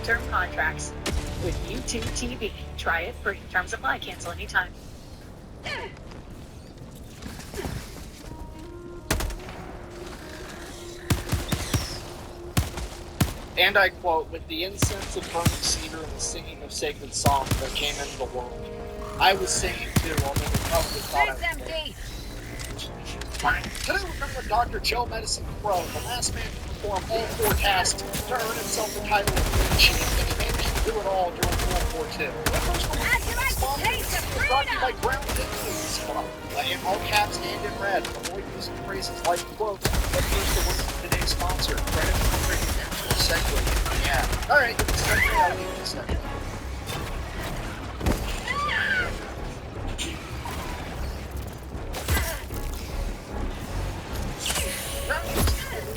long-term contracts with YouTube TV. Try it free. Terms apply. Cancel anytime. And I quote, with the incense of burning cedar and the singing of sacred songs that came into the world. I was singing too, although they probably thought I was empty. Today we're going to Dr. Joe Medicine Crow, the last man to perform all 4 tasks to earn himself the title of Fleet Chief, and he managed to do it all during World War II. The first one was brought to you by Ground Influence Club. In all caps and in red, avoid using phrases like quote, but here's the word of today's sponsor, credit for bringing natural segue. Yeah. Alright, let's start out in a second.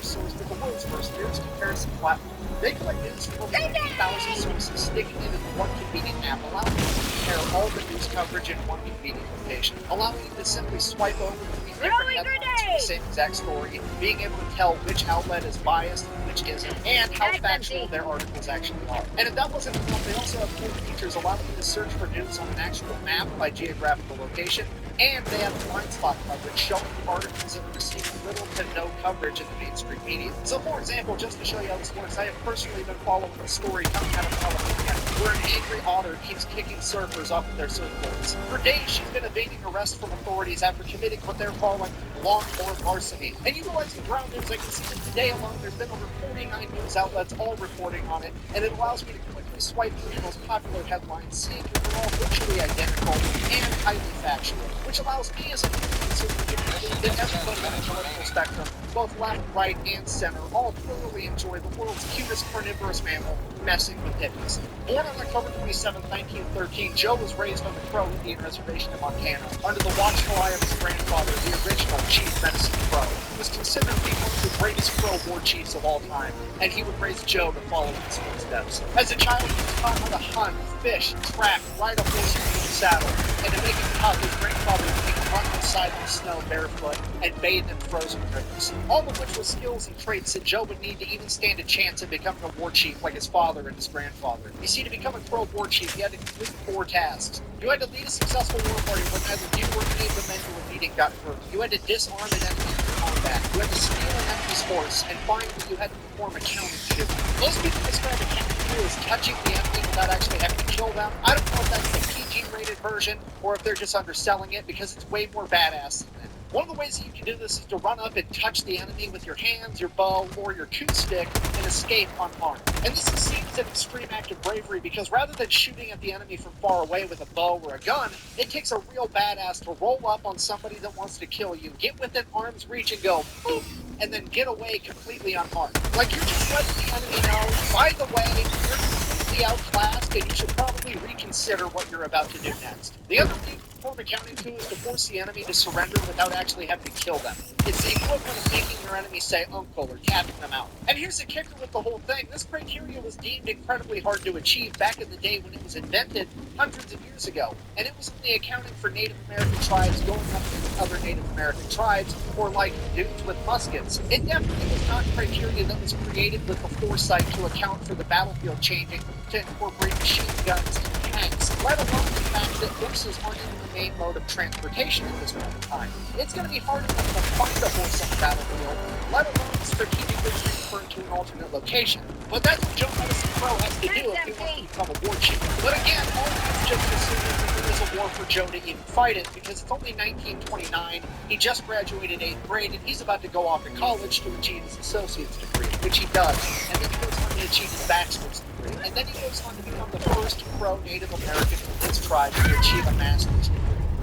Source with the world's first news comparison platform. They collect news from over 50,000 sources, sticking it into one convenient app, allowing you to compare all the news coverage in one convenient location, allowing you to simply swipe over between different headlines for the same exact story, being able to tell which outlet is biased and which isn't, and how factual their articles actually are. And if that wasn't enough, they also have cool features allowing you to search for news on an actual map by geographical location, and they have blind spot coverage showing the articles that are receiving little to no coverage in the mainstream media. So for example, just to show you how this works, I have personally been following a story coming out of California where an angry otter keeps kicking surfers off of their surfboards. For days, she's been evading arrest from authorities after committing what they're calling longboard larceny. And utilizing ground news, I can see that today alone there's been over 49 news outlets all reporting on it, and it allows me to quickly swipe through the most popular headlines, seeing that they're all virtually identical and highly factual, which allows me as a consumer to conclude that everybody on the political spectrum, both left, right, and center, all thoroughly enjoy the world's cutest carnivorous mammal messing with hippies. Born on October 27, 1913, Joe was raised on the Crow Indian Reservation in Montana under the watchful eye of his grandfather, the original Chief Medicine Crow. He was considered to be one of the greatest Crow war chiefs of all time, and he would raise Joe to follow in his footsteps. As a child, he was taught how to hunt, fish, trap, ride a horse in a saddle, and to make him tough, his grandfather would make him run outside in the snow barefoot and bathe in frozen rivers. All of which were skills and traits that Joe would need to even stand a chance at becoming a war chief like his father and his grandfather. You see, to become a Crow war chief, you had to complete 4 tasks. You had to lead a successful war party when neither you or any of the men you were leading got hurt. You had to disarm an enemy in combat. You had to steal an enemy's horse, and finally you had to perform a counter shooting. Most people describe a counter shooting as touching the enemy without actually having to kill them. I don't know if that's the PG-rated version, or if they're just underselling it, because it's way more badass than that. One of the ways that you can do this is to run up and touch the enemy with your hands, your bow, or your coot stick and escape unharmed. And this is seen as an extreme act of bravery because rather than shooting at the enemy from far away with a bow or a gun, it takes a real badass to roll up on somebody that wants to kill you, get within arm's reach and go, boop, and then get away completely unharmed. Like you're just letting the enemy know, by the way, you're completely outclassed and you should probably reconsider what you're about to do next. The other thing perform accounting to is to force the enemy to surrender without actually having to kill them. It's the equivalent of making your enemy say uncle or capping them out. And here's the kicker with the whole thing. This criteria was deemed incredibly hard to achieve back in the day when it was invented hundreds of years ago. And it was only accounting for Native American tribes going up against other Native American tribes, or like dudes with muskets. It definitely was not criteria that was created with the foresight to account for the battlefield changing to incorporate machine guns and tanks, let alone the fact that horses aren't even the main mode of transportation at this point in time. It's going to be hard enough to find a horse on the battlefield, let alone strategically transfer to an alternate location. But that's what Joe Medicine Crow has to do if he wants to become a war chief. But again, all of it's just assuming that there is a war for Joe to even fight it, because it's only 1929, he just graduated 8th grade, and he's about to go off to college to achieve his associate's degree, which he does, and then he goes on to achieve his bachelor's degree, and then he goes on to become the first Crow Native American in his tribe to achieve a master's degree.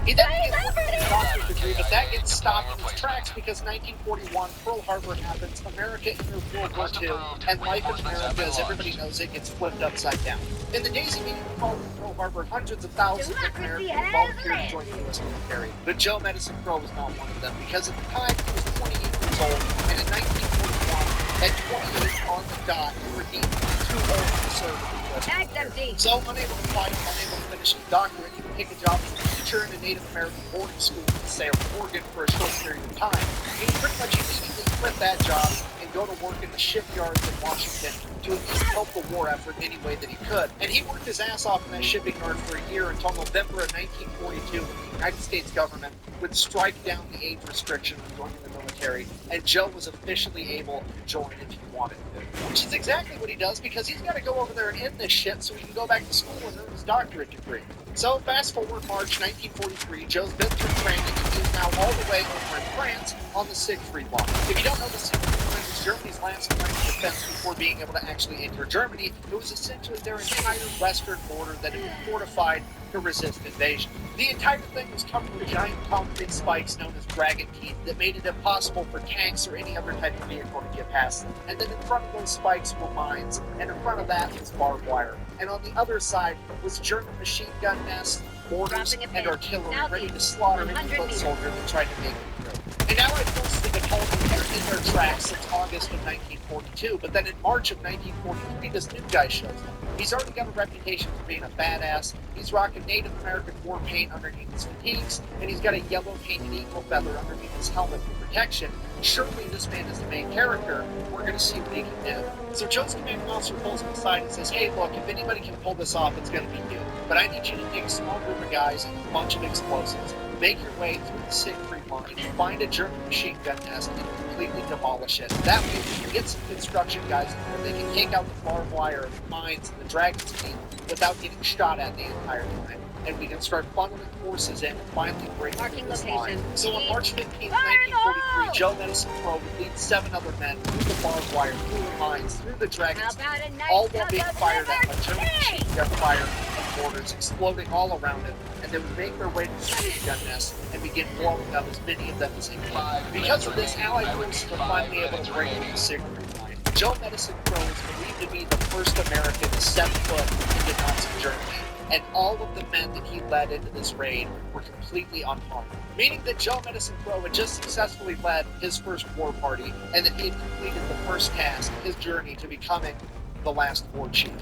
He then gets a doctorate degree, but that gets stopped in its tracks because 1941, Pearl Harbor happens, America enters World War II, and life in America, as everybody knows it, gets flipped upside down. In the days immediately following Pearl Harbor, hundreds of thousands of Americans volunteered to join the U.S. military, but Joe Medicine Crow was not one of them, because at the time he was 28 years old, and in 1941, at 28 on the dot, he were deemed too old to serve in the U.S. military. So, unable to fight, unable to finish his doctorate, he would take a job as a teacher in a Native American boarding school in Salem, Oregon for a short period of time. He would pretty much immediately quit that job and go to work in the shipyards in Washington to at least help the war effort any way that he could. And he worked his ass off in that shipping yard for a year until November of 1942, when the United States government would strike down the age restriction for joining the military, and Joe was officially able to join if he wanted to. Which is exactly what he does, because he's got to go over there and end this shit so he can go back to school and earn his doctorate degree. So fast forward March 1943, Joe's been through training and he's now all the way over in France on the Siegfried Line. If you don't know, the Siegfried Line was Germany's last line of defense before being able to actually enter Germany. It was essentially their entire western border that had been fortified to resist invasion. The entire thing was covered with giant concrete spikes known as dragon teeth that made it impossible for tanks or any other type of vehicle to get past them. And then in front of those spikes were mines, and in front of that was barbed wire. And on the other side was German machine gun nests, mortars, and artillery ready to slaughter any foot soldier that tried to make it through. And now I've posted the culprits are in their tracks since August of 1942, but then in March of 1943, this new guy shows up. He's already got a reputation for being a badass. He's rocking Native American war paint underneath his fatigues, and he's got a yellow painted eagle feather underneath his helmet for protection. Surely this man is the main character. We're going to see what he can do. So Joe's commanding officer pulls him aside and says, hey, look, if anybody can pull this off, it's going to be you. But I need you to take a small group of guys and a bunch of explosives, make your way through the Siegfried Line, find a German machine gun nest, and completely demolish it. That way we can get some construction guys in there. They can take out the barbed wire, the mines, and the dragon's teeth without getting shot at the entire time. And we can start funneling forces in and finally break through this line. So on March 15, 1943, Joe Medicine Crow would lead 7 other men through the barbed wire, through the mines, through the dragon's teeth, all while being fired at by German machine gun fire and mortars exploding all around him. And they would make their way to the machine gun nest and begin blowing up as many of them as they could. Because of this, Allied forces were finally able to break through the Siegfried Line. Joe Medicine Crow is believed to be the first American to set foot into Nazi Germany, and all of the men that he led into this raid were completely unharmed, meaning that Joe Medicine Crow had just successfully led his first war party, and that he had completed the first task of his journey to becoming the last war chief.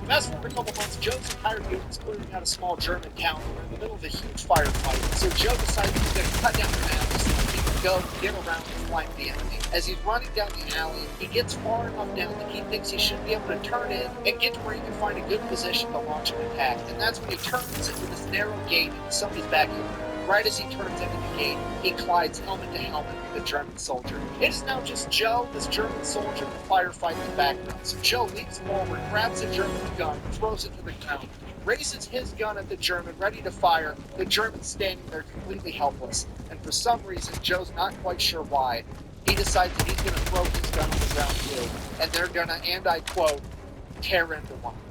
Fast forward a couple months, Joe's entire unit is clearing out a small German town in the middle of a huge firefight, so Joe decides he's going to cut down the map so he can go get around and flank the enemy. As he's running down the alley, he gets far enough down that he thinks he should be able to turn in and get to where he can find a good position to launch an attack. And that's when he turns into this narrow gate into somebody's backyard. Right as he turns into the gate, he collides helmet to helmet with a German soldier. It is now just Joe, this German soldier, and the firefight in the background. So Joe leaps forward, grabs the German's gun, throws it to the ground, raises his gun at the German, ready to fire. The German's standing there completely helpless. And for some reason, Joe's not quite sure why, he decides that he's going to throw his gun on the ground too. And they're going to, and I quote, tear into one another.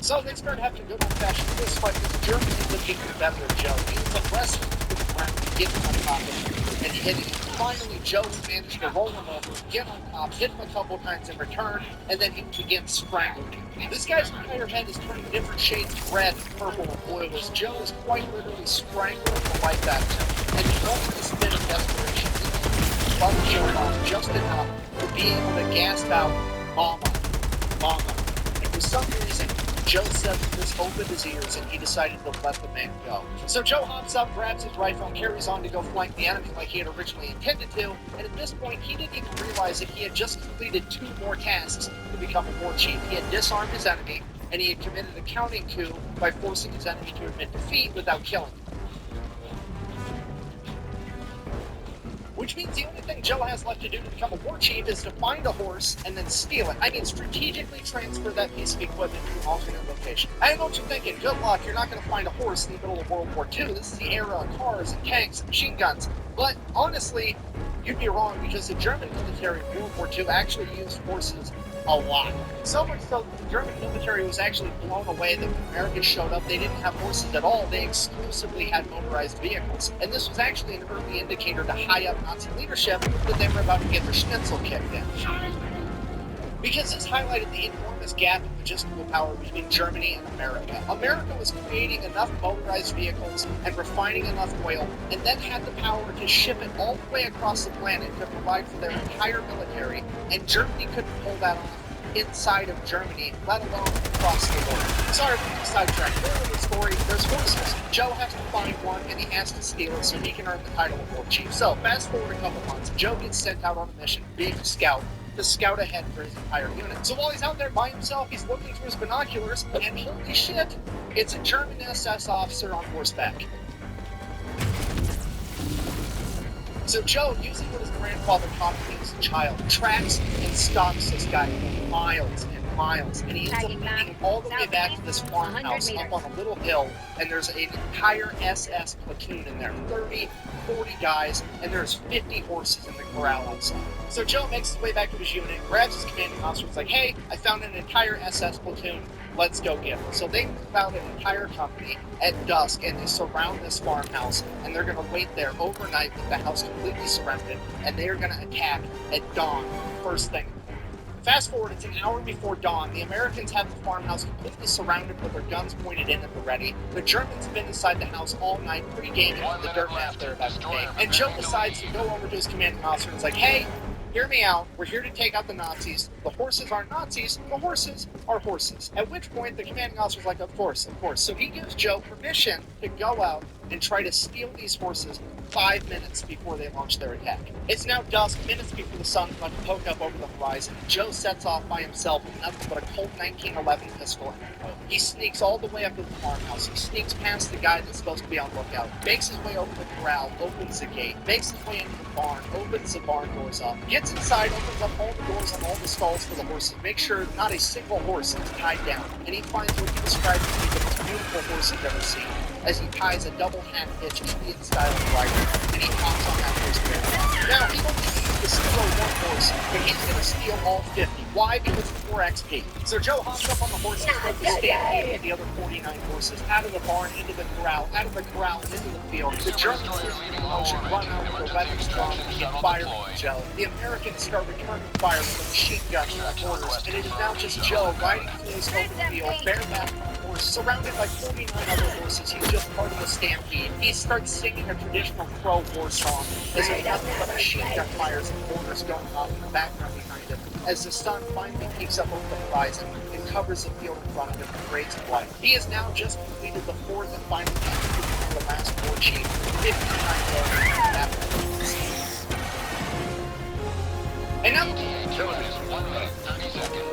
So they start having a good old-fashioned fist fight because the German is looking for better than Joe. He was aggressive to the ground, getting on top of him and hitting him. Finally, Joe managed to roll him over, get on top, hit him a couple times in return, and then he begins strangling him. This guy's entire head is turning different shades of red, purple, and blue as Joe is quite literally strangling the life out of him. And Joe, in a spin of desperation, he bumped Joe off just enough to be able to gasp out, "Mama, Mama." And for some reason, Joe said that this opened his ears and he decided to let the man go. So Joe hops up, grabs his rifle, and carries on to go flank the enemy like he had originally intended to, and at this point he didn't even realize that he had just completed 2 more tasks to become a war chief. He had disarmed his enemy, and he had committed a counting coup by forcing his enemy to admit defeat without killing him. Which means the only thing Joe has left to do to become a war chief is to find a horse and then steal it. I mean, strategically transfer that piece of equipment to an alternate location. I know what you're thinking. Good luck, you're not going to find a horse in the middle of World War II. This is the era of cars and tanks and machine guns. But honestly, you'd be wrong, because the German military in World War II actually used horses a lot. So much so that the German military was actually blown away that when Americans showed up, they didn't have horses at all. They exclusively had motorized vehicles. And this was actually an early indicator to high-up Nazi leadership that they were about to get their schnitzel kicked in. Because this highlighted the enormous gap in logistical power between Germany and America. America was creating enough motorized vehicles and refining enough oil, and then had the power to ship it all the way across the planet to provide for their entire military, and Germany couldn't pull that off inside of Germany, let alone across the border. Sorry for the sidetrack. Moral of the story, there's horses. Joe has to find one, and he has to steal it so he can earn the title of war chief. So, fast forward a couple months, Joe gets sent out on a mission, big scout, to scout ahead for his entire unit. So while he's out there by himself, he's looking through his binoculars, and holy shit, it's a German SS officer on horseback. So Joe, using what his grandfather taught him as a child, tracks and stalks this guy for miles and miles, and he ends up making all the way back to this farmhouse up on a little hill, and there's an entire SS platoon in there, 30, 40 guys, and there's 50 horses in the corral outside. So Joe makes his way back to his unit, grabs his commanding officer, and is like, hey, I found an entire SS platoon, let's go get them. So they move out an entire company at dusk, and they surround this farmhouse, and they're going to wait there overnight with the house completely surrounded, and they are going to attack at dawn, first thing. Fast forward, it's an hour before dawn. The Americans have the farmhouse completely surrounded with their guns pointed in at the ready. The Germans have been inside the house all night, pretty gaming for the dirt nap they're about to take. And Joe decides to go over to his commanding officer and is like, hey, hear me out. We're here to take out the Nazis. The horses aren't Nazis. The horses are horses. At which point, the commanding officer is like, of course, of course. So he gives Joe permission to go out and try to steal these horses 5 minutes before they launch their attack. It's now dusk, minutes before the sun's about to poke up over the horizon. Joe sets off by himself with nothing but a Colt 1911 pistol and a bow. He sneaks all the way up to the farmhouse. He sneaks past the guy that's supposed to be on lookout, makes his way over the corral, opens the gate, makes his way into the barn, opens the barn doors up, gets inside, opens up all the doors on all the stalls for the horses, makes sure not a single horse is tied down, and he finds what he describes to be the most beautiful horse he's ever seen, as he ties a double hand hitch Indian-style rider, and he hops on that horse barrel. Now, he only needs to steal one horse, but he's going to steal all 50. Why? Because it's 4 XP. So Joe hops up on the horse and starts to stampede the other 49 horses out of the barn, into the corral, out of the corral, and into the field. The Germans in motion run out with their weapons drawn and begin firing at Joe. The Americans start returning fire with a machine gun from the quarters, and it is now just Joe riding through this open field, bareback on a horse, surrounded by 49 other horses. He's just part of the stampede. He starts singing a traditional Crow war song as there's nothing but machine gun fires and mortars going off in the background behind him, as the sun finally peaks up over the horizon and covers the field in front of him with rays of light. He has now just completed the 4th and final execution of the last war chief, 59 after. And now Joe is 1 minute, 30 seconds.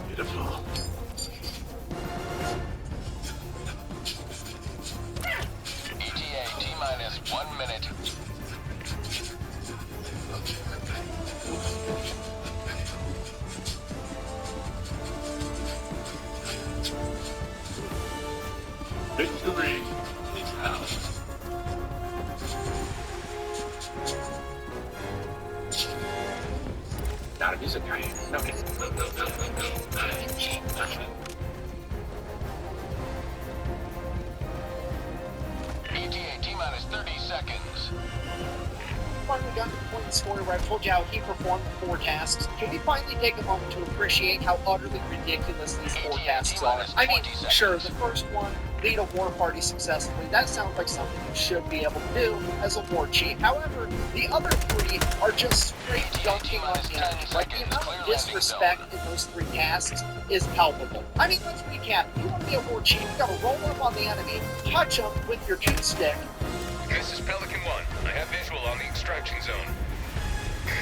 Beautiful. ETA T-minus 1 minute. Victory is ours. Not a music guy. Okay. ETA T-minus 30 seconds. finally got to the point in the story where I've told you how he performed the 4 tasks. Can we finally take a moment to appreciate how utterly ridiculous these 4 tasks are? I mean, sure, the first one, lead a war party successfully, that sounds like something you should be able to do as a war chief. However, the other 3 are just straight dunking on the enemy. Like, the amount of disrespect in those 3 tasks is palpable. I mean, let's recap. You want to be a war chief, you gotta roll up on the enemy, touch them with your 2-stick. This is Pelican 1. I have visual on the extraction zone.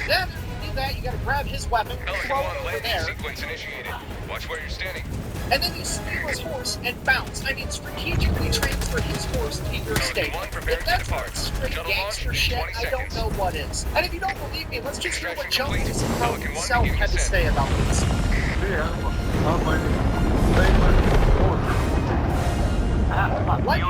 Then, you do that, you gotta grab his weapon, Pelican throw 1, it over landing there, sequence initiated. Watch where you're standing. and then you steal his horse and bounce. I mean, strategically transfer his horse to your stable. If that's not straight gangster shit, I don't know what is. And if you don't believe me, let's just hear what Jones himself had to say about this. Like,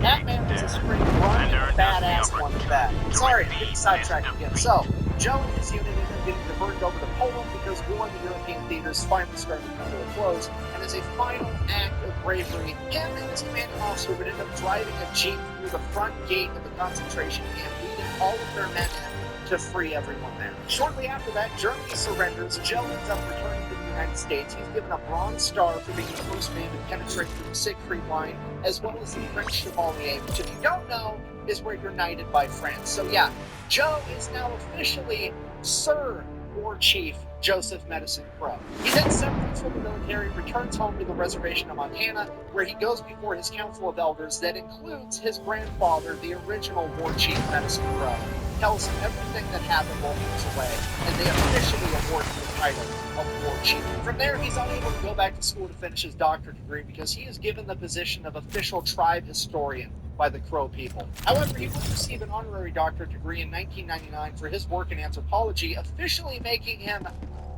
that man was a straight run badass one with that. Sorry, getting sidetracked again. So, Joe and his unit ended up getting diverted over to Poland because as war in the European theaters finally started to come to a close, and as a final act of bravery, him and his commanding officer would end up driving a jeep through the front gate of the concentration camp, leading all of their men in to free everyone there. Shortly after that, Germany surrenders. Joe ends up returning to the United States. He's given a Bronze Star for being the first man to penetrate through the Siegfried Line, as well as the French Chevalier, which, if you don't know, is where you're knighted by France. So yeah, Joe is now officially Sir War Chief Joseph Medicine Crow. He then separates from the military, returns home to the reservation of Montana, where he goes before his council of elders that includes his grandfather, the original War Chief Medicine Crow, tells him everything that happened while he was away, and they officially award him the title of War Chief. From there, he's unable to go back to school to finish his doctorate degree because he is given the position of official tribe historian by the Crow people. However, he would receive an honorary doctorate degree in 1999 for his work in anthropology, officially making him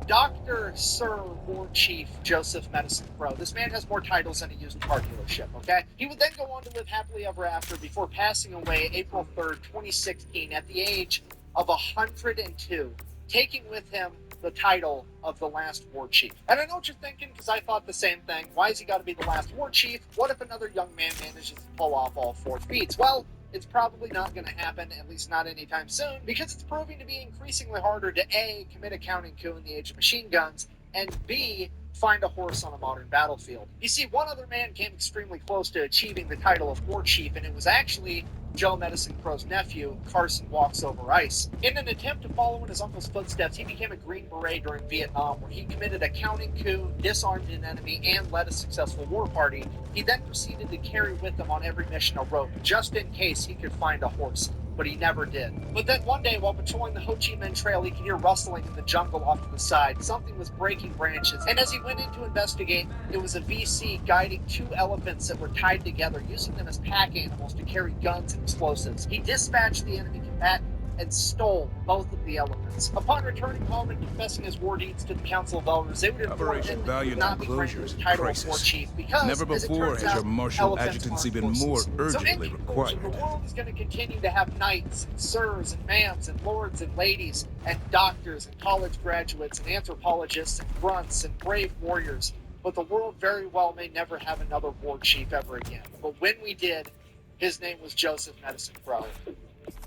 Dr. Sir War Chief Joseph Medicine Crow. This man has more titles than a used car dealership, okay? He would then go on to live happily ever after before passing away April 3rd, 2016 at the age of 102, taking with him the title of the last war chief. And I know what you're thinking, because I thought the same thing. Why has he got to be the last war chief? What if another young man manages to pull off all four feats? Well, it's probably not going to happen, at least not anytime soon, because it's proving to be increasingly harder to A, commit a counting coup in the age of machine guns, and B, find a horse on a modern battlefield. You see, one other man came extremely close to achieving the title of war chief, and it was actually Joe Medicine Crow's nephew, Carson Walks Over Ice. In an attempt to follow in his uncle's footsteps, he became a Green Beret during Vietnam, where he committed a counting coup, disarmed an enemy, and led a successful war party. He then proceeded to carry with him on every mission a rope, just in case he could find a horse, but he never did. But then one day, while patrolling the Ho Chi Minh Trail, he could hear rustling in the jungle off to the side. Something was breaking branches, and as he went in to investigate, it was a VC guiding two elephants that were tied together, using them as pack animals to carry guns and explosives. He dispatched the enemy combatant and stole both of the elephants. Upon returning home and confessing his war deeds to the Council of Elders, they would inform him that he would not be granted the title of war chief because, Never before has your martial adjutancy been more urgently required. The world is going to continue to have knights, and sirs, and ma'ams, and lords, and ladies, and doctors, and college graduates, and anthropologists, and grunts, and brave warriors. But the world very well may never have another war chief ever again. But when we did, his name was Joseph Medicine Crow,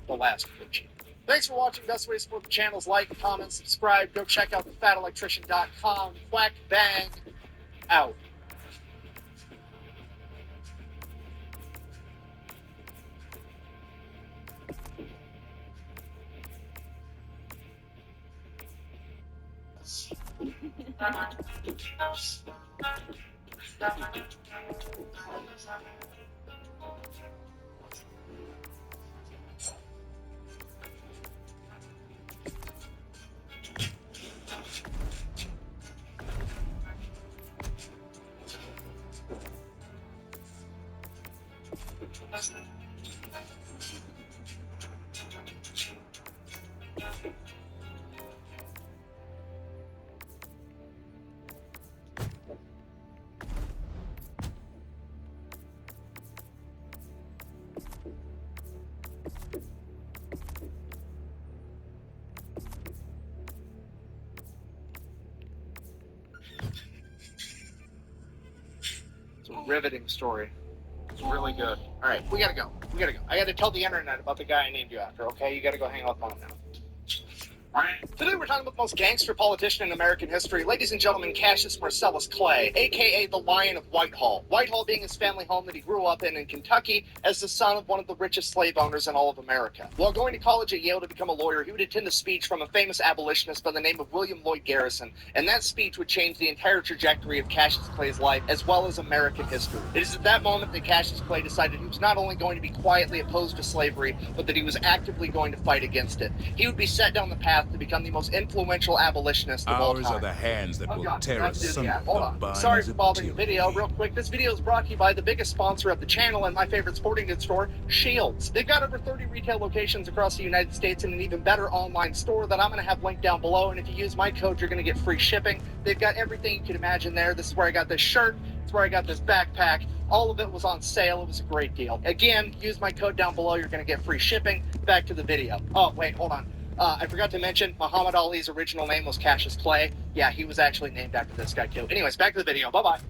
the last war chief. Thanks for watching. Best way to support the channel is like, comment, subscribe. Go check out thefatelectrician.com. Quack bang out. Riveting story. It's really good. All right, we gotta go. I gotta tell the internet about the guy I named you after, okay? You gotta go hang out with him now. Today we're talking about the most gangster politician in American history. Ladies and gentlemen, Cassius Marcellus Clay, a.k.a. the Lion of Whitehall. Whitehall being his family home that he grew up in Kentucky as the son of one of the richest slave owners in all of America. While going to college at Yale to become a lawyer, he would attend a speech from a famous abolitionist by the name of William Lloyd Garrison, and that speech would change the entire trajectory of Cassius Clay's life as well as American history. It is at that moment that Cassius Clay decided he was not only going to be quietly opposed to slavery, but that he was actively going to fight against it. He would be set down the path to become the most influential abolitionist of all time. Ours are the hands that will tear asunder Hold the on. binds Sorry for of bothering the tyranny. video. Real quick, this video is brought to you by the biggest sponsor of the channel and my favorite sporting goods store, Shields. They've got over 30 retail locations across the United States and an even better online store that I'm going to have linked down below. And if you use my code, you're going to get free shipping. They've got everything you can imagine there. This is where I got this shirt. It's where I got this backpack. All of it was on sale. It was a great deal. Again, use my code down below. You're going to get free shipping. Back to the video. Oh, wait, hold on. I forgot to mention, Muhammad Ali's original name was Cassius Clay. Yeah, he was actually named after this guy too. Anyways, back to the video. Bye-bye.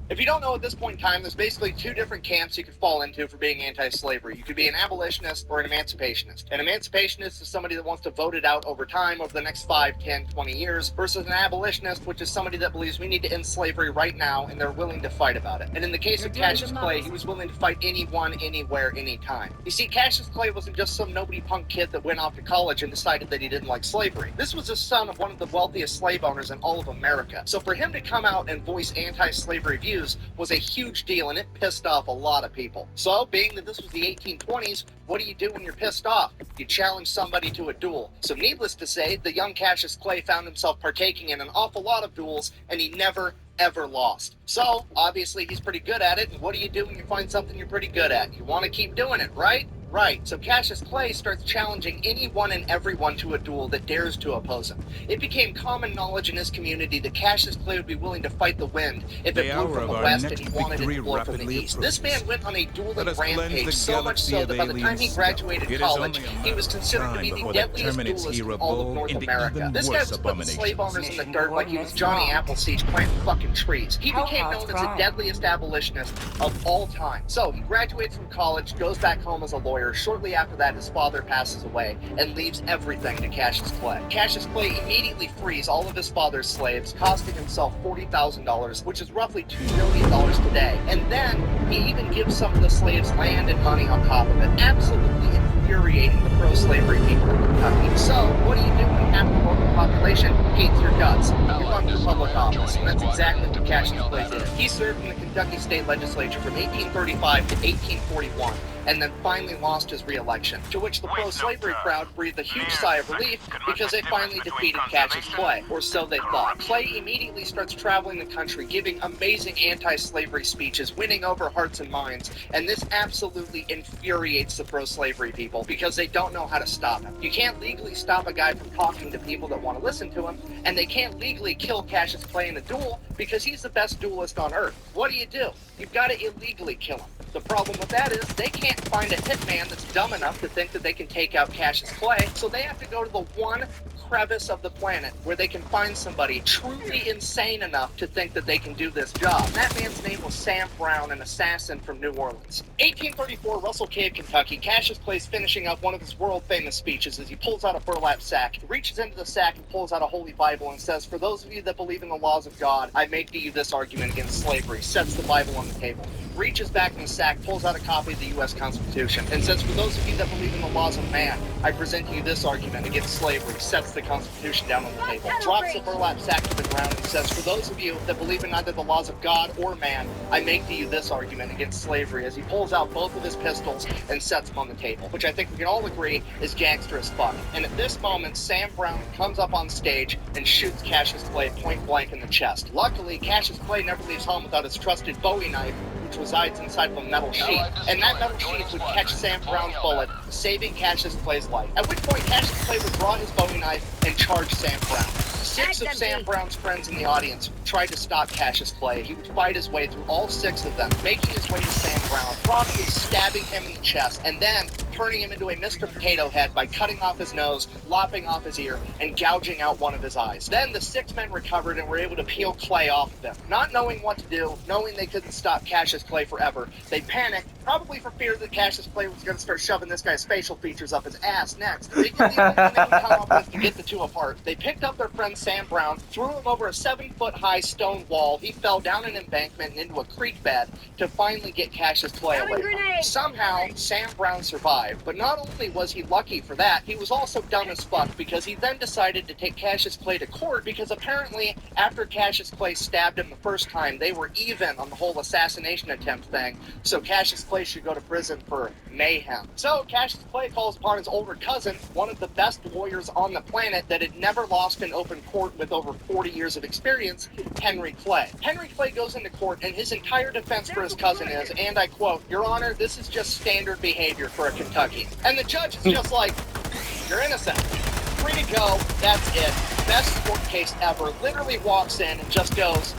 If you don't know at this point in time, there's basically two different camps you could fall into for being anti-slavery. You could be an abolitionist or an emancipationist. An emancipationist is somebody that wants to vote it out over time, over the next 5, 10, 20 years, versus an abolitionist, which is somebody that believes we need to end slavery right now, and they're willing to fight about it. And in the case of Cassius Clay, he was willing to fight anyone, anywhere, anytime. You see, Cassius Clay wasn't just some nobody punk kid that went off to college and decided that he didn't like slavery. This was the son of one of the wealthiest slave owners in all of America. So for him to come out and voice anti-slavery views was a huge deal, and it pissed off a lot of people. So, being that this was the 1820s, what do you do when you're pissed off? You challenge somebody to a duel. So needless to say, the young Cassius Clay found himself partaking in an awful lot of duels, and he never, ever lost. So, obviously, he's pretty good at it, and what do you do when you find something you're pretty good at? You want to keep doing it, right? Right, so Cassius Clay starts challenging anyone and everyone to a duel that dares to oppose him. It became common knowledge in his community that Cassius Clay would be willing to fight the wind if it blew from the west and he wanted it to blow from the east. This man went on a dueling rampage, so much so that by the time he graduated college, he was considered to be the deadliest duelist in all of North America. This guy was putting slave owners in the dirt like he was Johnny Appleseed planting fucking trees. He became known as the deadliest abolitionist of all time. So, he graduates from college, goes back home as a lawyer. Shortly after that, his father passes away and leaves everything to Cassius Clay. Cassius Clay immediately frees all of his father's slaves, costing himself $40,000, which is roughly $2 million today. And then he even gives some of the slaves land and money on top of it. Absolutely infuriating the pro-slavery people in Kentucky. So, what do you do when half the local population hates your guts? You run for public office, and that's exactly what Cassius Clay did. He served in the Kentucky State Legislature from 1835 to 1841. And then finally lost his re-election, to which the pro-slavery crowd breathed a huge sigh of relief because they finally defeated Cassius Clay, or so they thought. Clay immediately starts traveling the country, giving amazing anti-slavery speeches, winning over hearts and minds, and this absolutely infuriates the pro-slavery people because they don't know how to stop him. You can't legally stop a guy from talking to people that want to listen to him, and they can't legally kill Cassius Clay in a duel because he's the best duelist on earth. What do? You've got to illegally kill him. The problem with that is they can't find a hitman that's dumb enough to think that they can take out Cassius Clay, so they have to go to the one crevice of the planet where they can find somebody truly insane enough to think that they can do this job. And that man's name was Sam Brown, an assassin from New Orleans. 1834, Russell Cave, Kentucky. Cassius Clay's finishing up one of his world-famous speeches as he pulls out a burlap sack. He reaches into the sack and pulls out a holy Bible and says, "For those of you that believe in the laws of God, I make to you this argument against slavery." Sets the Bible on the table. Reaches back in the sack, pulls out a copy of the U.S. Constitution, and says, "For those of you that believe in the laws of man, I present to you this argument against slavery." Sets the Constitution down on the table. Drops the burlap sack to the ground and says, "For those of you that believe in neither the laws of God or man, I make to you this argument against slavery," as he pulls out both of his pistols and sets them on the table, which I think we can all agree is gangster as fuck. And at this moment, Sam Brown comes up on stage and shoots Cassius Clay point blank in the chest. Luckily, Cassius Clay never leaves home without his trusted Bowie knife, which resides inside of a metal sheath, and that metal sheath would catch Sam Brown's bullet, saving Cassius Clay's life. At which point, Cassius Clay would draw his Bowie knife and charge Sam Brown. 6 of Sam Brown's friends in the audience tried to stop Cassius Clay. He would fight his way through all 6 of them, making his way to Sam Brown, probably stabbing him in the chest, and then turning him into a Mr. Potato Head by cutting off his nose, lopping off his ear, and gouging out one of his eyes. Then the 6 men recovered and were able to peel Clay off of him. Not knowing what to do, knowing they couldn't stop Cassius Clay forever, they panicked, probably for fear that Cassius Clay was going to start shoving this guy's facial features up his ass next. They did the only thing they could come up with to get the two apart. They picked up their friend Sam Brown, threw him over a 7-foot-high stone wall. He fell down an embankment and into a creek bed to finally get Cassius Clay away. Somehow, Sam Brown survived, but not only was he lucky for that, he was also dumb as fuck because he then decided to take Cassius Clay to court because apparently after Cassius Clay stabbed him the first time, they were even on the whole assassination attempt thing, so Cassius Clay should go to prison for mayhem. So Cassius Clay calls upon his older cousin, one of the best lawyers on the planet that had never lost in open court with over 40 years of experience, Henry Clay. Henry Clay goes into court and his entire defense for his cousin is, and I quote, "Your Honor, this is just standard behavior for a Kentuckian." And the judge is just like, "You're innocent. Free to go. That's it. Best court case ever." Literally walks in and just goes,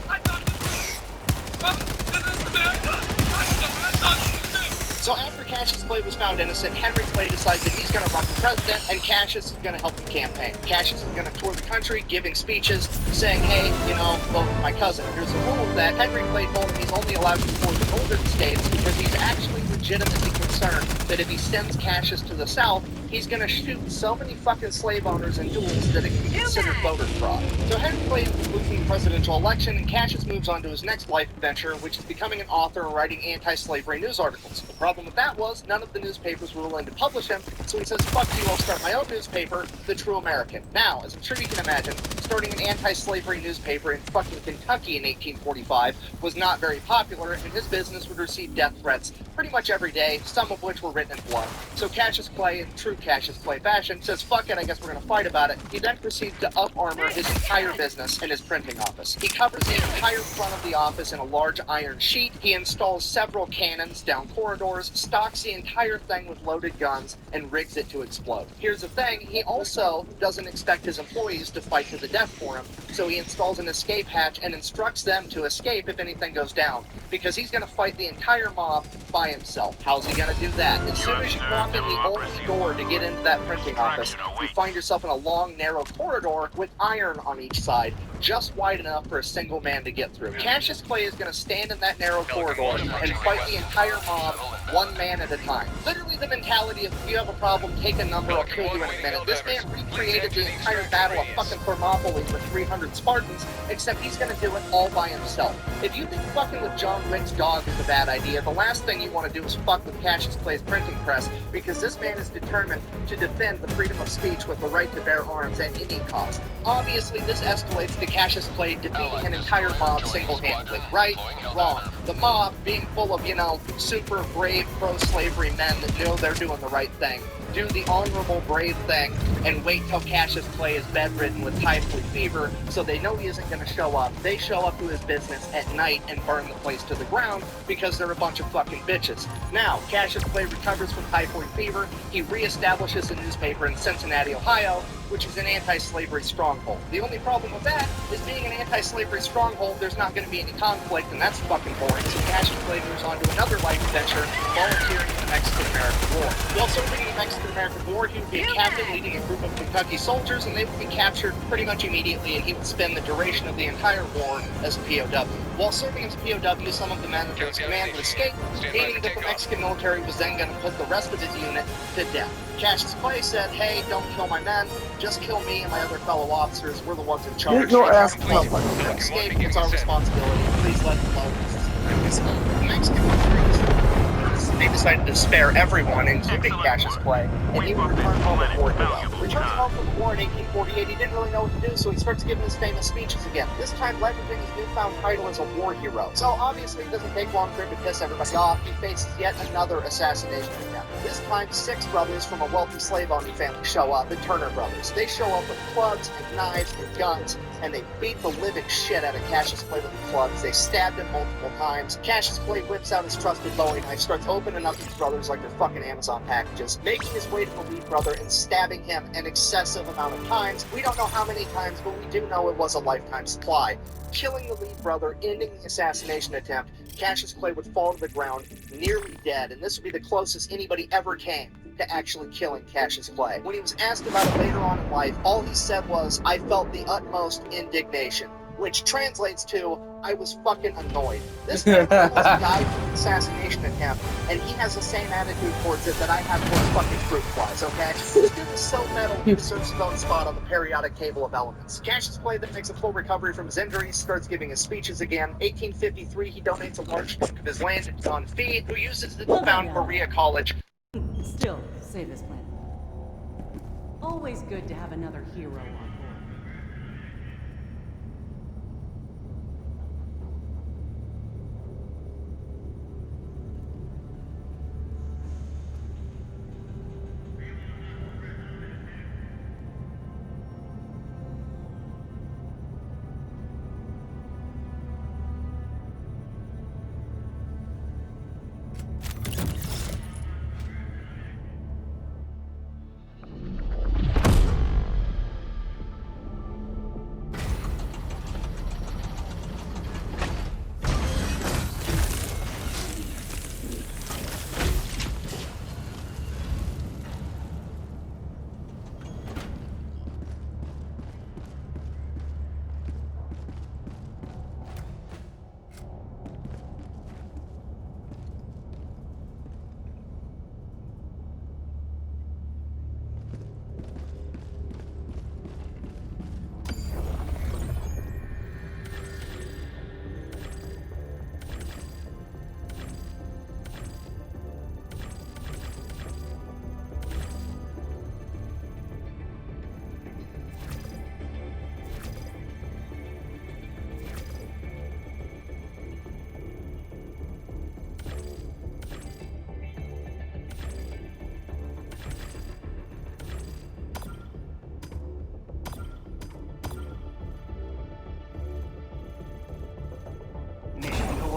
So after Cassius Clay was found innocent, Henry Clay decides that he's going to run for president, and Cassius is going to help him campaign. Cassius is going to tour the country, giving speeches, saying, hey, you know, vote for my cousin. There's a rule that Henry Clay told him he's only allowed to tour the northern states because he's actually legitimately concerned that if he sends Cassius to the south, he's going to shoot so many fucking slave owners in duels that it can be considered voter fraud. So Henry Clay losing the presidential election, and Cassius moves on to his next life adventure, which is becoming an author and writing anti-slavery news articles. The problem with that was none of the newspapers were willing to publish him, so he says, fuck you, I'll start my own newspaper, The True American. Now, as I'm sure you can imagine, starting an anti-slavery newspaper in fucking Kentucky in 1845 was not very popular, and his business would receive death threats pretty much every day, some of which were written in blood. So Cassius Clay, in true Cassius Clay fashion, says, fuck it, I guess we're gonna fight about it. He then proceeds to up-armor his entire business in his printing office. He covers the entire front of the office in a large iron sheet. He installs several cannons down corridors, stocks the entire thing with loaded guns, and rigs it to explode. Here's the thing, he also doesn't expect his employees to fight to the death for him, so he installs an escape hatch and instructs them to escape if anything goes down, because he's gonna fight the entire mob by himself. How's he gonna do that? As soon as you walk in the only door to get into that printing office, you find yourself in a long, narrow corridor with iron on each side, just wide enough for a single man to get through. Cassius Clay is going to stand in that narrow corridor and fight the entire mob, one man at a time. Literally the mentality of, if you have a problem, take a number, I'll kill you in a minute. This man recreated the entire battle of fucking Thermopylae with 300 Spartans, except he's going to do it all by himself. If you think fucking with John Wick's dog is a bad idea, the last thing you want to do is fuck with Cassius Clay's printing press, because this man is determined to defend the freedom of speech with the right to bear arms at any cost. Obviously, this escalates to Cassius Clay defeating an entire mob single-handedly. Right? Wrong. The mob, being full of, you know, super brave pro-slavery men that know they're doing the right thing, do the honorable, brave thing, and wait till Cassius Clay is bedridden with typhoid fever, so they know he isn't going to show up. They show up to his business at night and burn the place to the ground because they're a bunch of fucking bitches. Now, Cassius Clay recovers from typhoid fever. He reestablishes a newspaper in Cincinnati, Ohio, which is an anti-slavery stronghold. The only problem with that is being an anti-slavery stronghold, there's not going to be any conflict, and that's fucking boring. So Cassius Clay moves on to another life adventure, volunteering in the Mexican-American War. While serving in the Mexican-American War, he would be a captain leading a group of Kentucky soldiers, and they would be captured pretty much immediately, and he would spend the duration of the entire war as a POW. While serving as a POW, some of the men under his command would escape, meaning that the Mexican military was then going to put the rest of his unit to death. Cassius Clay said, hey, don't kill my men, just kill me and my other fellow officers. We're the ones in charge. Get your ass Please escape. It's our responsibility. Please let them know. The Mexican military, they decided to spare everyone, including Cassius Clay, and he would return home a war hero. Returning home from the war in 1848, he didn't really know what to do, so he starts giving his famous speeches again, this time leveraging his newfound title as a war hero. So obviously it doesn't take long for him to piss everybody off. He faces yet another assassination attempt. This time, 6 brothers from a wealthy slave-owning family show up, the Turner brothers. They show up with clubs and knives and guns, and they beat the living shit out of Cassius Clay with the clubs. They stabbed him multiple times. Cassius Clay whips out his trusted Bowie knife, starts opening up these brothers like they're fucking Amazon packages, making his way to the lead brother and stabbing him an excessive amount of times. We don't know how many times, but we do know it was a lifetime supply. Killing the lead brother, ending the assassination attempt, Cassius Clay would fall to the ground, nearly dead, and this would be the closest anybody ever came to actually killing Cassius Clay. When he was asked about it later on in life, all he said was, I felt the utmost indignation, which translates to, I was fucking annoyed. This man almost died from an assassination attempt, and he has the same attitude towards it that I have towards fucking fruit flies, okay? This dude is so metal, he deserves his own spot on the periodic table of elements. Cassius Clay then makes a full recovery from his injuries, starts giving his speeches again. 1853, he donates a large chunk of his land to John Fee, who uses it to found Berea College. Still, save this planet. Always good to have another hero on board.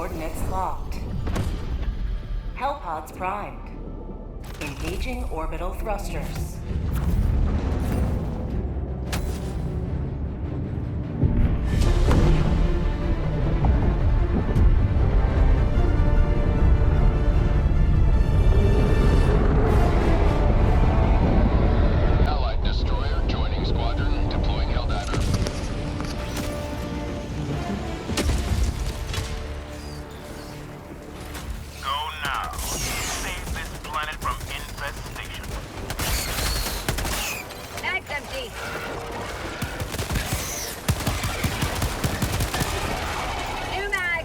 Coordinates locked. Hellpods primed. Engaging orbital thrusters. Allied destroyer joining squadron, deploying Helldiver. Go now. Save this planet from infestation. Mag's empty. New mag.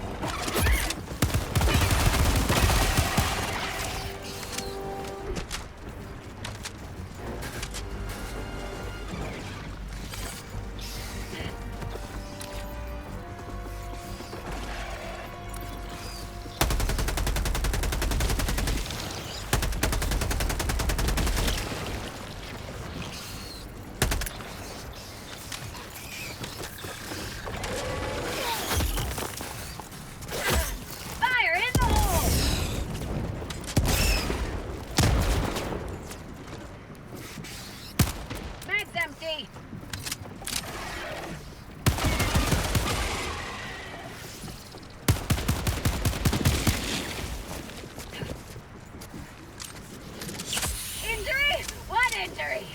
Fire in the hole. Mag's empty. Injury? What injury?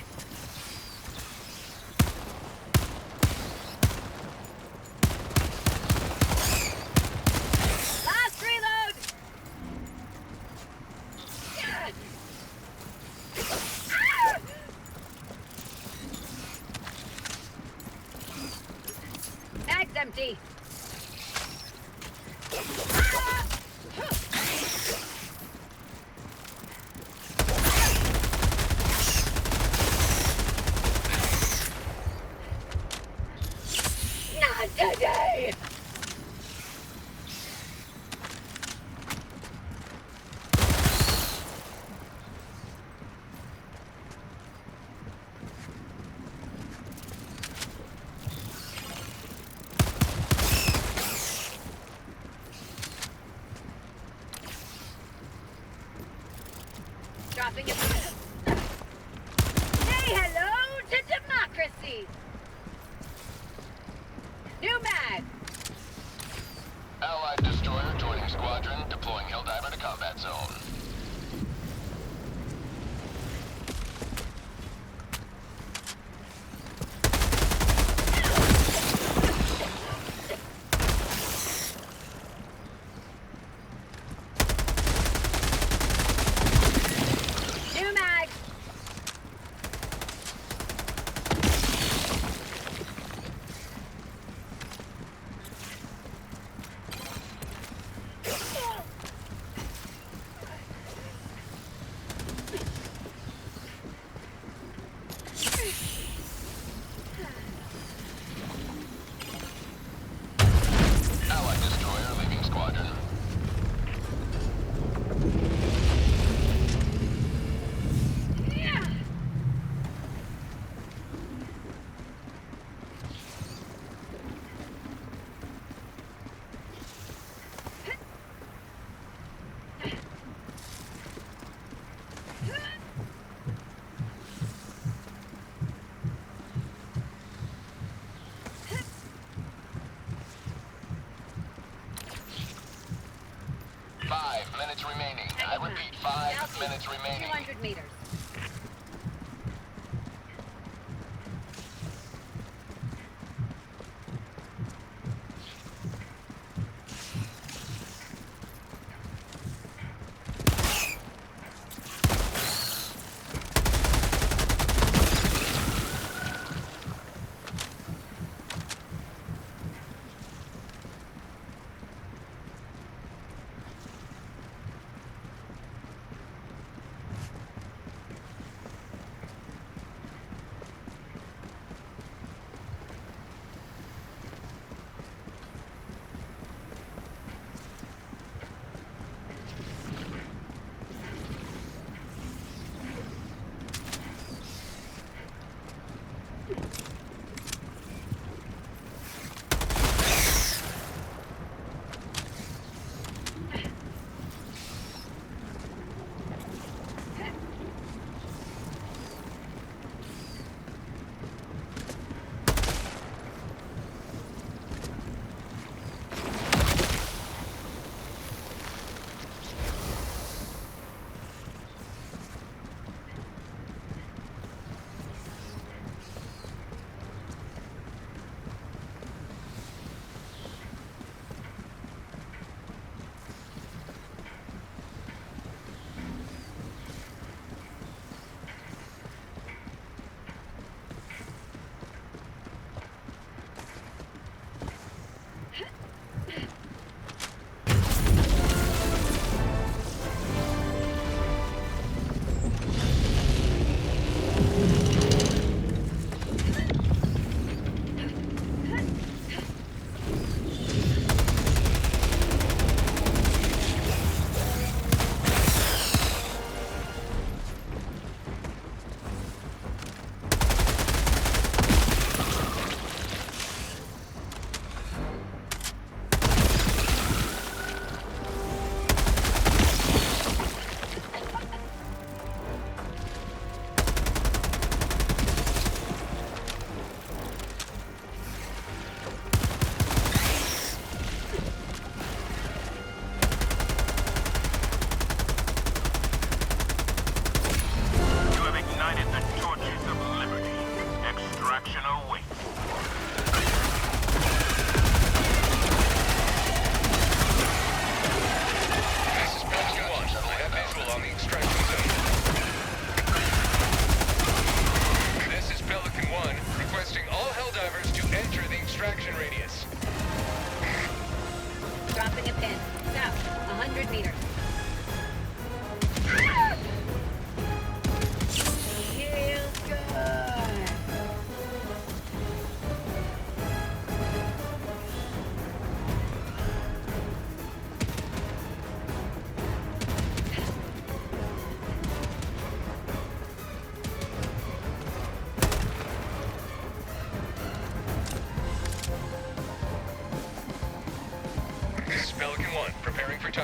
Last reload! Ah! Mag's empty. Ah! Not today! Dropping it. Say hello to democracy! New mag! Allied destroyer joining squadron, deploying Helldiver to combat zone. New mag! Allied destroyer leaving squadron. Yeah. Five minutes remaining. I repeat, 5 minutes remaining. 200 meters.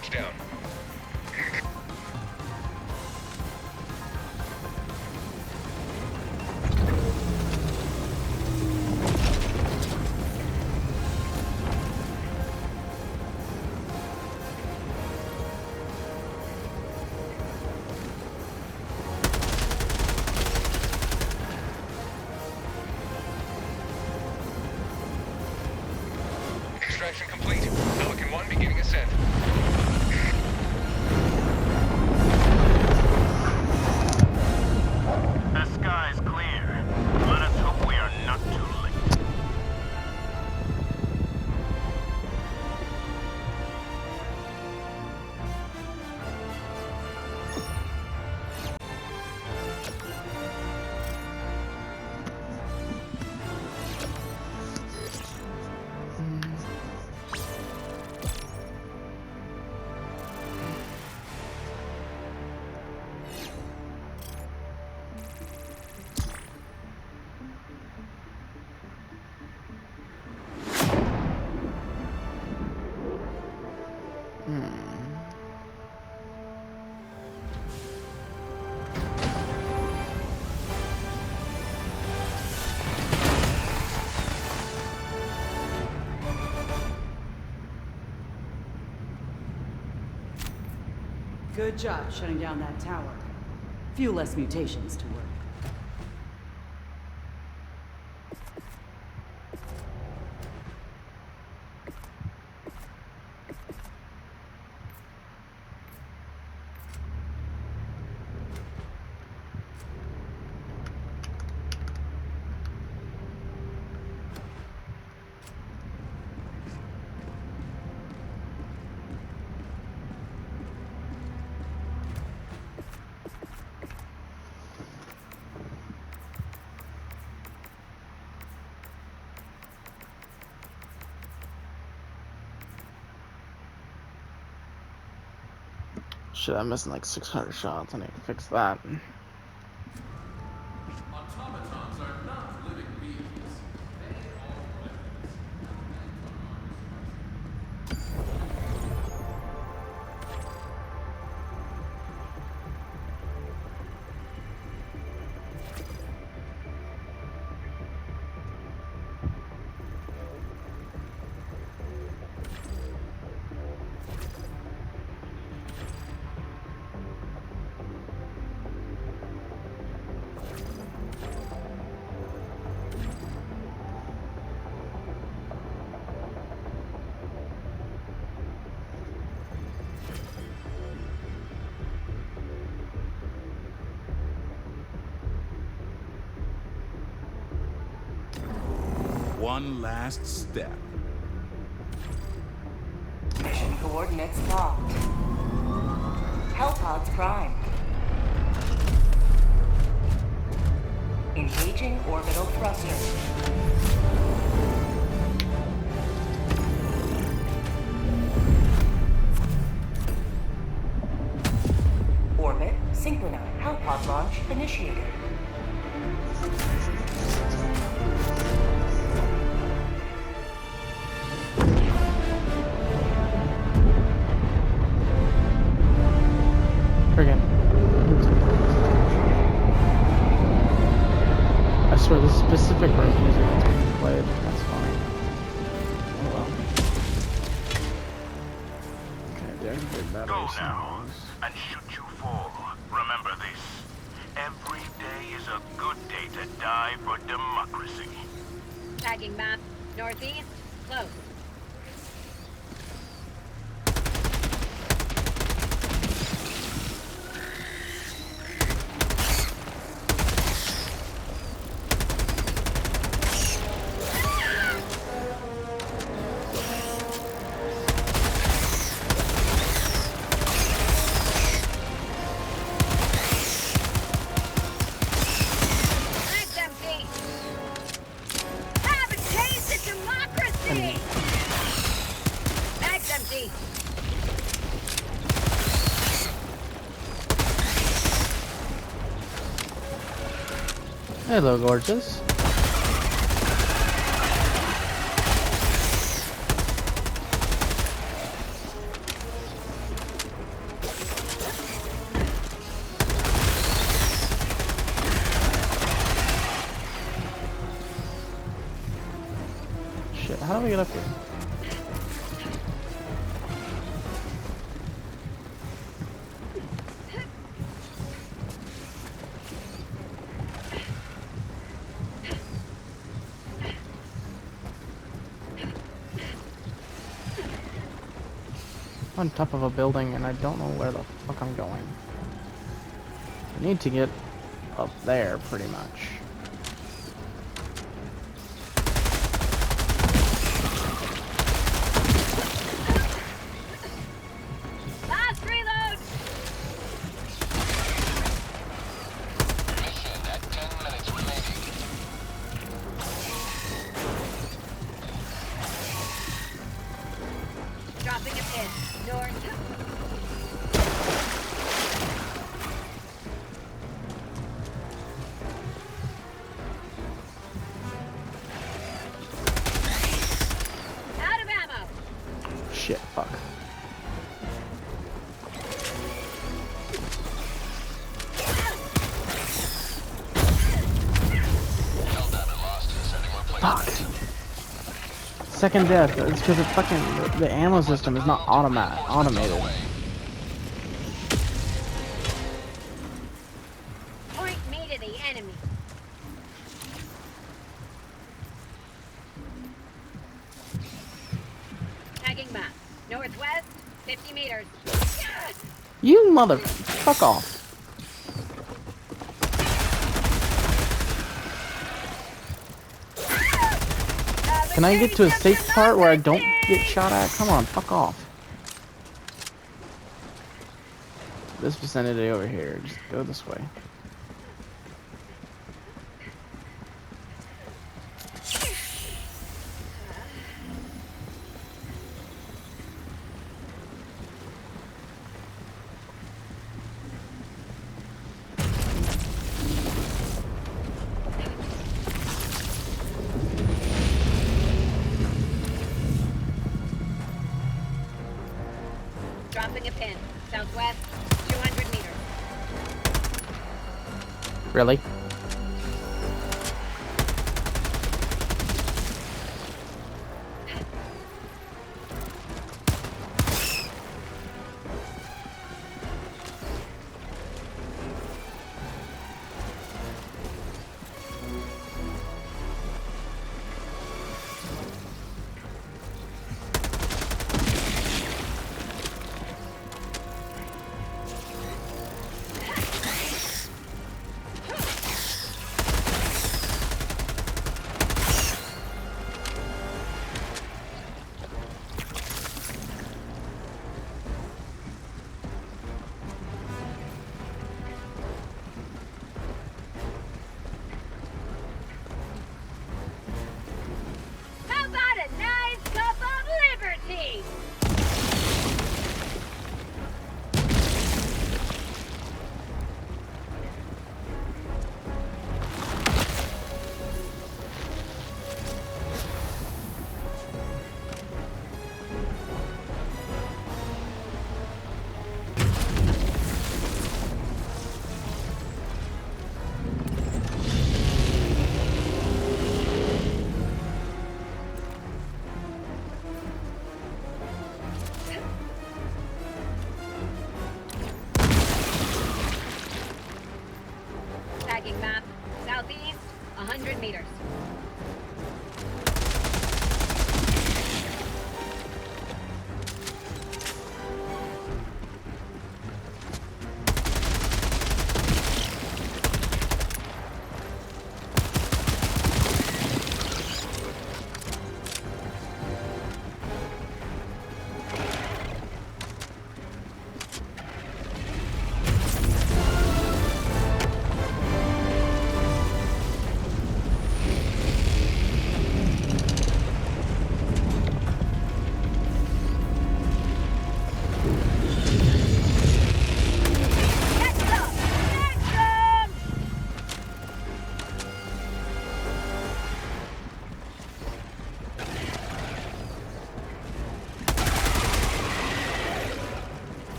touchdown. Extraction complete. Pelican 1 beginning ascent. The sky's clear. Let us hope we are not too late. Good job shutting down that tower. Few less mutations to work. Shit, I'm missing like 600 shots. I need to fix that. Automatons are not living beings. They are weapons. One last step. Mission coordinates locked. Hellpods primed. Engaging orbital thrusters. Orbit synchronized. Hellpod launch initiated. Friggin'. I swear this specific room music that's being played. That's fine. Oh well. Okay, there's the battery. Go now and shoot you fall. Remember this. Every day is a good day to die for democracy. Tagging map. Northeast. Close. That's empty. Have a taste of democracy. That's empty. Hello, gorgeous. How do we get up here? On top of a building and I don't know where the fuck I'm going. I need to get up there pretty much. Last reload! Mission at 10 minutes remaining. Dropping a pin. North. Out of ammo. Shit, fuck. Helldiver lost. Sending replacement. Fuck. Second death. It's because the ammo system is not automated. Point me to the enemy. Tagging map. Northwest, 50 meters. You mother... Fuck off. Can I get to a safe part where I don't get shot at? Come on, fuck off. This vicinity over here. Just go this way. Dropping a pin. Southwest, 200 meters. Really? How about a nice cup of liberty? Tagging map. Southeast, 100 meters.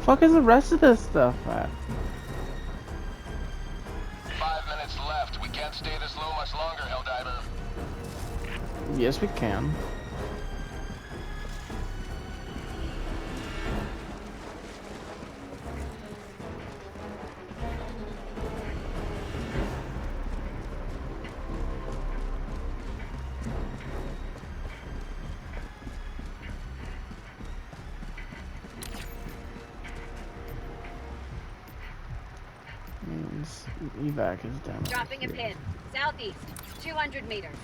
fuck is the rest of this stuff at? 5 minutes left. We can't stay this low much longer, Helldiver. Yes, we can. Evac is down. Dropping a pin. Southeast. 200 meters.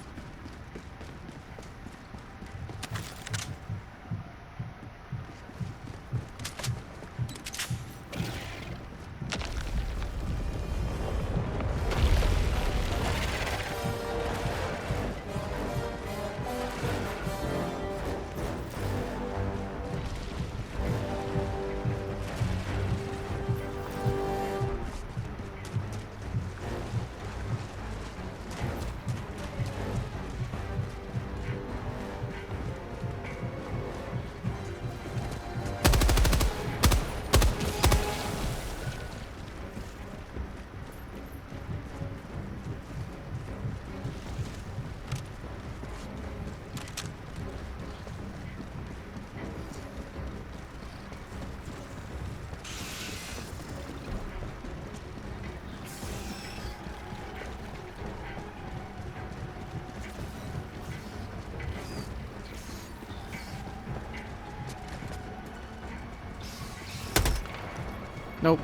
Nope.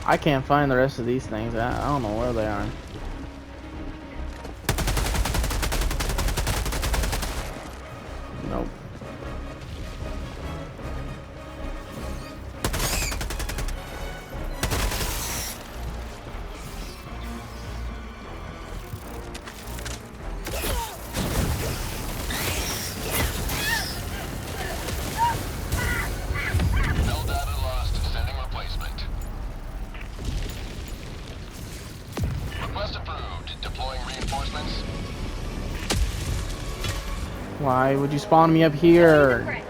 I can't find the rest of these things. I don't know where they are. Nope. Helldiver lost. Sending replacement. Request approved. Deploying reinforcements. Why would you spawn me up here?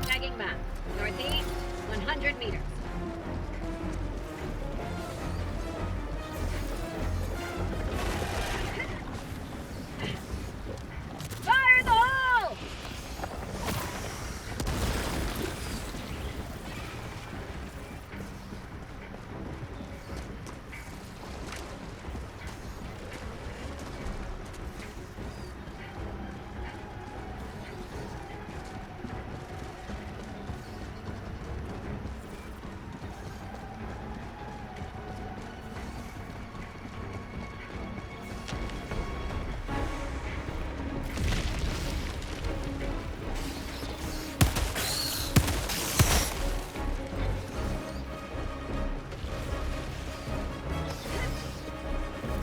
Tagging map. Northeast. 100 meters. Fire in the hole!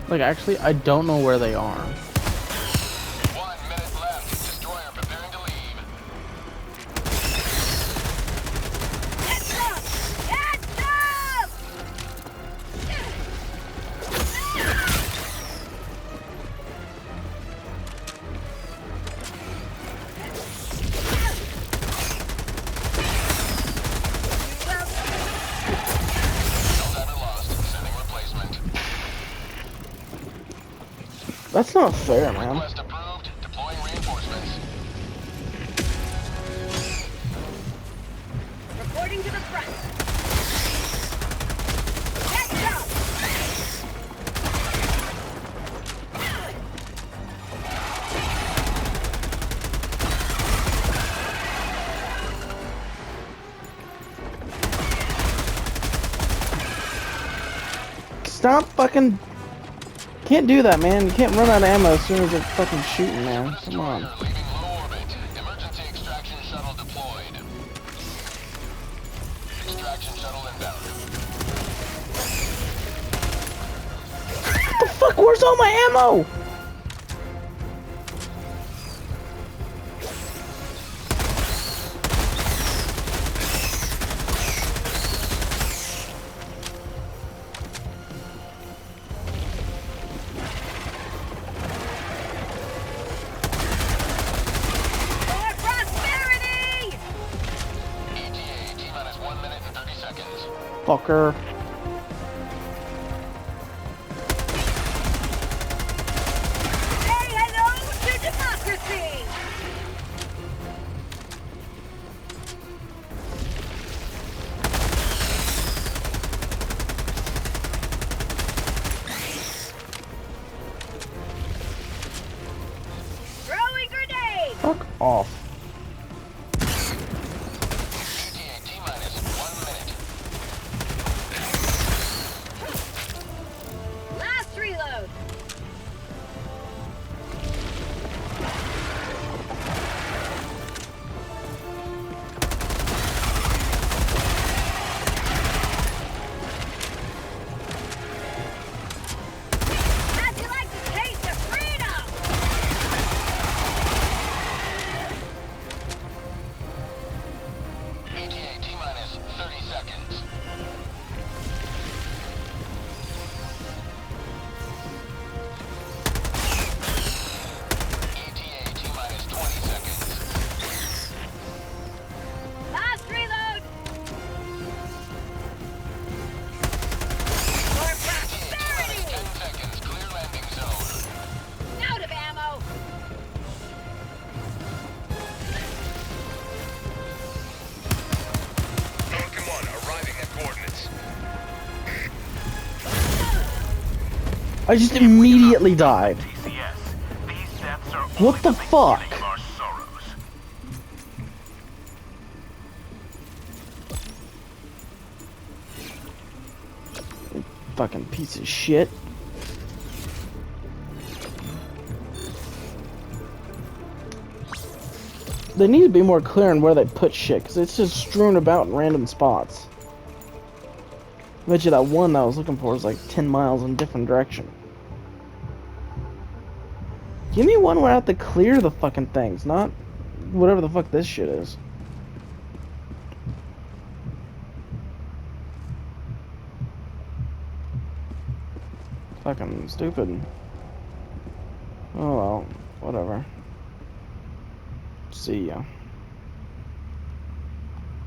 Like, actually, I don't know where they are. 1 minute left. Destroyer preparing to leave. Heads up! Heads up! Helldiver lost. Sending replacement. That's not fair, man. Request approved. Deploying reinforcements. Reporting to the front. Heads up! stop fucking... Can't do that, man. You can't run out of ammo as soon as they're fucking shooting, man. Come on. Leaving low orbit. Emergency extraction shuttle deployed. Extraction shuttle inbound. What the fuck? Where's all my ammo? For prosperity! ETA, T-minus 1 minute and 30 seconds. Fucker. Say hello to democracy! Throwing grenade! Fuck off. ETA, T-minus 1 minute. Last reload! How'd you like the taste of freedom? ETA, T-minus 30 seconds. ETA, T-minus 20 seconds. Last reload! For ETA, prosperity! T-minus 10 seconds. Clear landing zone. Out of ammo! Pelican 1 arriving at coordinates. I just immediately died. TCS. These deaths are What the only fuck? beginning of our sorrows. Fucking piece of shit. They need to be more clear on where they put shit, because it's just strewn about in random spots. I bet you that one that I was looking for was like 10 miles in a different direction. Give me one where I have to clear the fucking things, not whatever the fuck this shit is. Fucking stupid. Oh well, whatever. See ya.